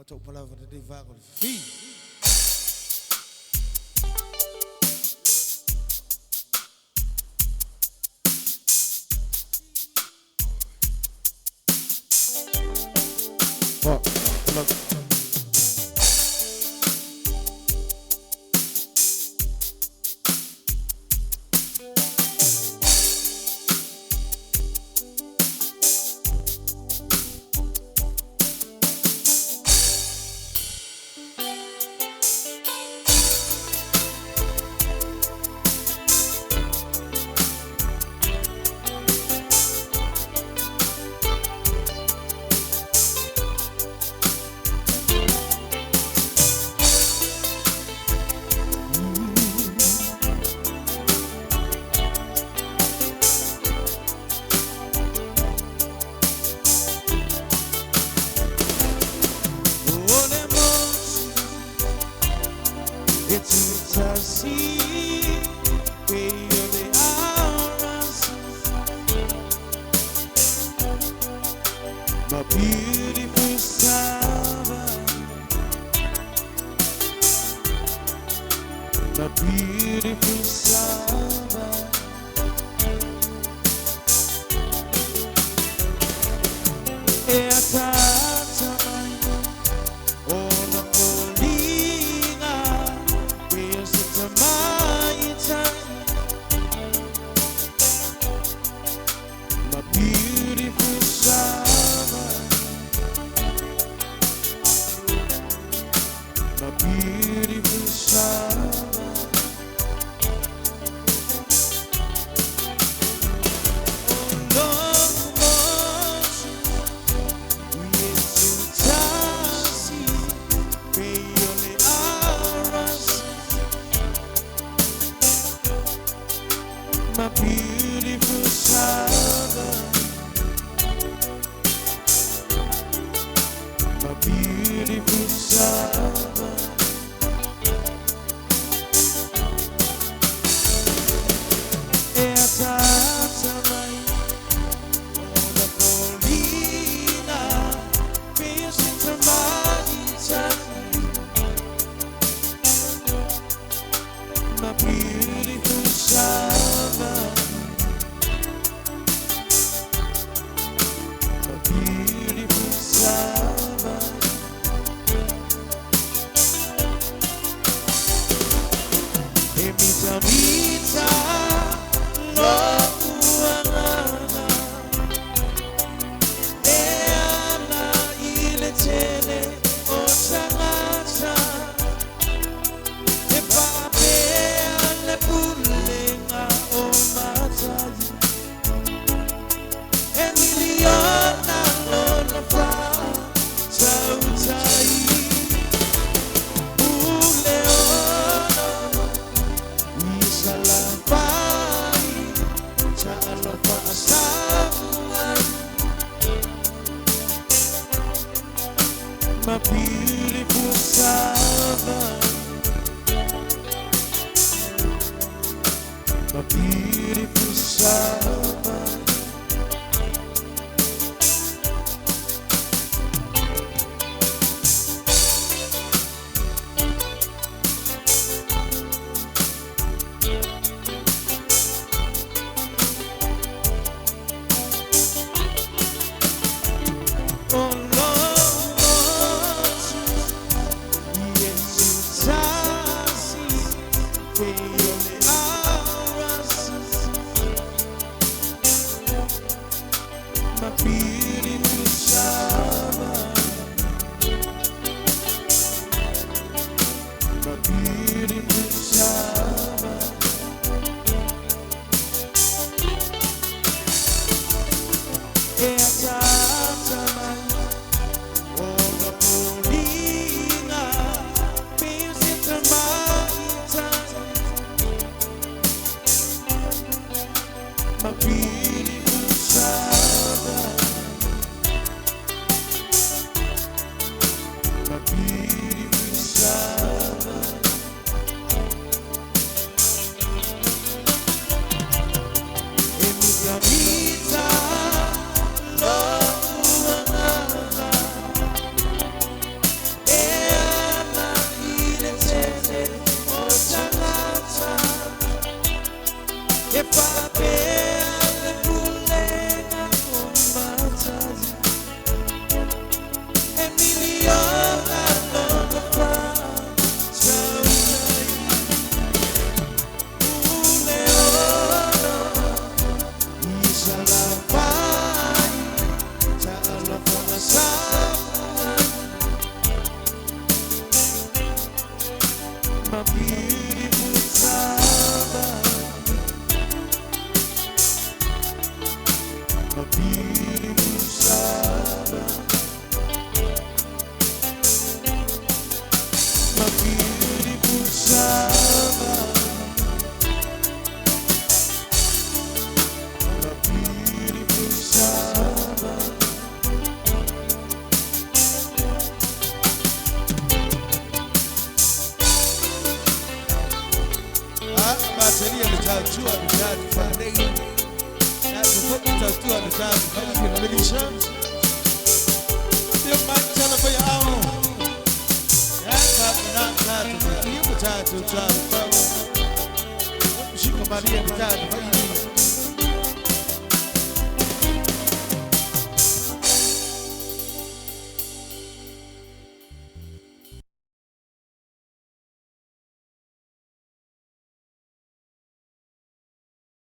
Motu palavra de vago. Fii. Fuck. Look. My beautiful Savaii, my beautiful Savaii. Ona colina, pensa também my beautiful Savaii, my beautiful Savaii. My beautiful Savaii, my beautiful Savaii. E a tata mai, ona colina, pensa também my beautiful Savaii. Beautiful Savaii, emita mita lokuanana, eana ile tele otangata, epape ale pulenga omatai, emiliona. My beautiful Savaii, my beautiful Savaii. my beautiful Savaii, my beautiful Savaii, my beautiful Savaii, my beautiful Savaii. Seria litachua litafanya na tutatatua litafanya kwa Melisa ndio machana kwa yao na tatu hiyo tatu tatu shika Maria litafanya